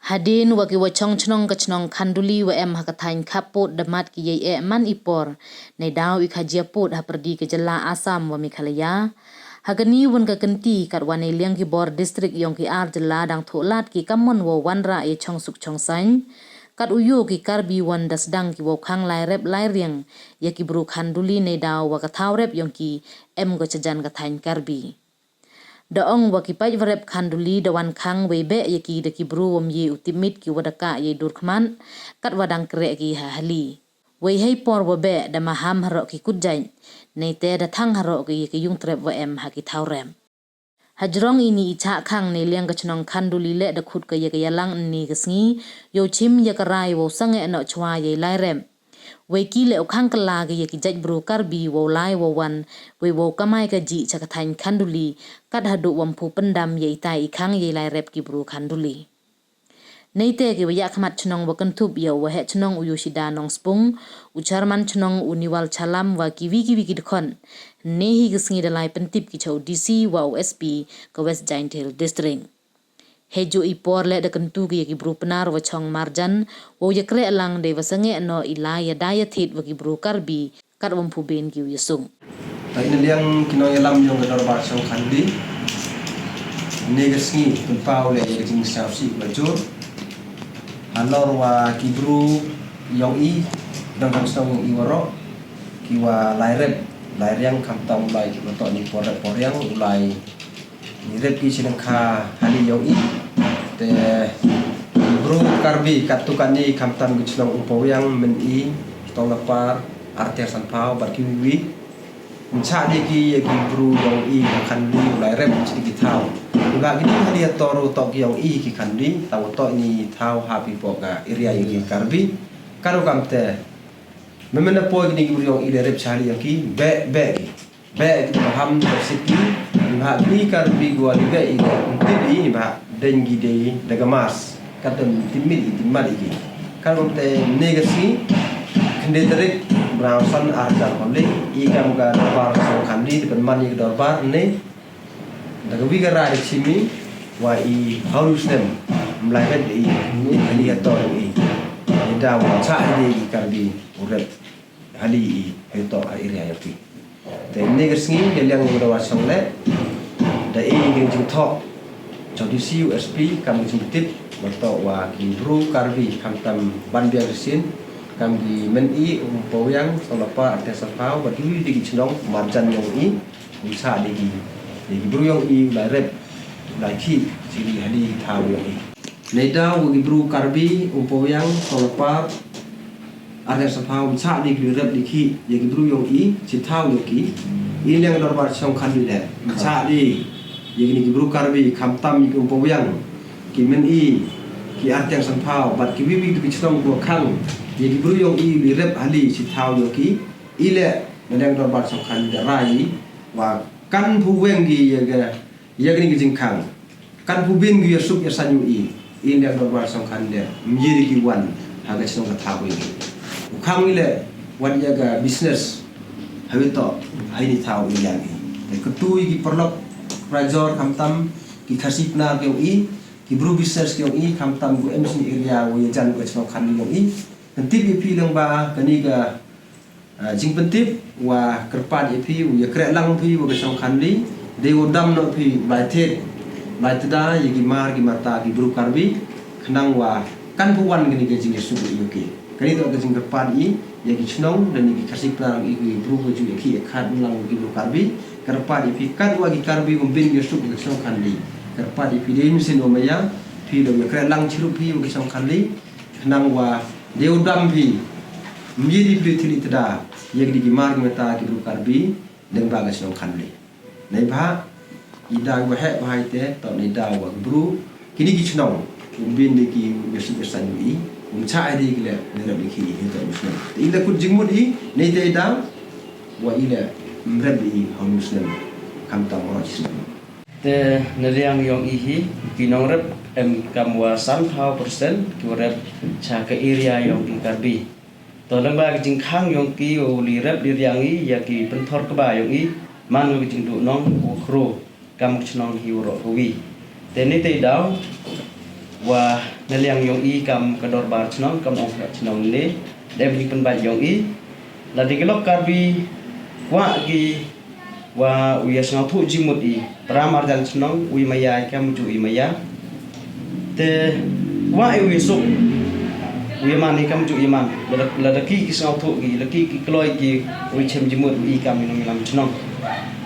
Hadin waki wachong chnong ka chnong khanduli wa em hakathain khapot damat ki ye man ipor nei daw ikhajia pot haperdi ke jela Asam wa Meghalaya hagani won ka kanti kat wa nei liang ki bor district yong ki ar jela dang tholat ki kamon wo wanra ye chong suk chong sain kat uyo ki karbi wan dasdang ki wo khang lai rep lai riang ye ki bru khanduli nei daw wa ka thaw rep yong ki em go chajan ka thain karbi Daong waki pai varep khanduli dawan khang webe yaki deki bru wom ye utimit ki wadaka ye durkman kat wadang kre ki hali wei hei por wabe da maham haro ki kudjai nei te da thang haro ki yaki yung trep wa em haki thawrem hajrong ini icha khang nei liang ka chnong khanduli le da khut ka ye ka yalang ni gasngi yo chim ye ka rai wo sange no chwa ye lai rem wei ki le khang kala ge ye ki jaj bru karbi wo lai wo wan wei wo kamai ka ji chaka thain khanduli kat hadu wam phu pendam ye tai khang ye lai rep ki bru khanduli nei te ge ya khmat chnong wa kan thup yo wa he chnong uyu shida nong spung ucharman chnong uniwal chalam wa kiwi ki khon ne hi gisngi da lai pentip ki chau dc wa osp ka west giant hill district Hejo ipor le da kentu ki bru penar wa chong marjan wo ye kre lang de wa sange no ilaya daya thit wa ki bru karbi kat wam phu ben ki yusung ta ina liang kino yalam yong da bar chong khandi ne gasngi pun pau le ye jing sa si wa jur alor wa ki bru yong i dang kam stong i waro ki wa lai rep lai riang kam tam lai ki to ni por yang ulai ni rep ki sinang kha hali yong i te bru karbi katukan ni kamtan gichlong upo yang men i tong lapar arter san pau bar ki wi cha de ki bru yong i kan li lai rep chi ki thau ula gini hali toru to ki yong i ki kan li taw to ni thau ha pi po ga area yi karbi karu kamte memena po gini bru yong i rep chali yang ki be ki ham siki ha ni karbi gua li be i ti ba dengi de daga mas katem timit timar iki kalau te negasi kenderik brasan arjar konde ikam ga bar so khandi depan mani ga bar ne daga wigara chimi wa I halusnem mlaget I ni ali ator I da wa cha ni karbi urep ali eto area yapi te negasi yang ngora wasongle da ingin juthok jadi CUSP kami jemput atau wa ki bru karbi kam tam ban biang sin kam di meni umpo yang solapa artes pau bagi di chnong marjan yang I usa di bru yang I la rep la ki sili hadi thau yang I neda wa ki bru karbi umpo yang solapa artes pau usa di rep di ki ya ki bru yang I si thau yang ki I yang dorbar song khan di le usa di yang ini bru karbi kamtam iku powyang ki men I ki arteng san phao bat ki bibi ki chong ko khang ye ki bru yong I li rep hali si thau yo ki ile nadang dor bar song khan da rai wa kan phu weng gi ye ni jing khang kan phu bin gi sup ya san yu I ndang dor bar song khan de mjiri ki wan ha ga chong ka thau gi khang ile wan ya ga business hawi to ai ni thau I yang I ko tu ki perlok Rajor kamtam ki khasip na ke I ki bru business ke I kamtam ku MC area wo ye jan ko chno khan ni I pentip pi lang ba kani ga jing pentip wa kerpat pi wo ye kre lang pi wo chno khan ni de wo dam no pi bai the bai tada ye ki mar ki mata ki bru karbi khnang wa kan puwan gani ke jing su yu ki kani to ke jing kerpat I ye ki chno dan ki khasip na I ki bru ko ju ki khat lang ki bru karbi kerpa di pikat wagi karbi umbin yusuk ke song khanli kerpa di pidin sin omaya pi do kre lang chiru pi ke song khanli nang wa deudam pi mjidi pi thili tada yeg di mar meta ki bru karbi deng ba ke song khanli nei ba ida wa he ba te to nei da wa bru kini ki chnong umbin di ki yusuk san wi cha ai di le ne le ki hi to muslim ila ku jingmut I nei te da wa ila mrebi hamuslim kam tam oraj te neriang yong ihi kinong rep em kam wa san thau persen ki rep cha ka area yong ki karbi to lang ba jing khang yong ki o li rep li riang I ya ki pen thor ka ba yong I man wi jing du nong o khro kam chnong hi ro wi te ni te daw wa naliang yong i kam kador bar chnong kam ong chnong ni dem ni pen ba yong i la digelok karbi wa gi wa uyas ngau thu jimut i pramar jan chnong ui maya kam ju i maya te wa i ui suk ui man ni kam ju i man la ki ki ngau thu gi la ki kloi gi ui chem jimut i kam ni lam chnong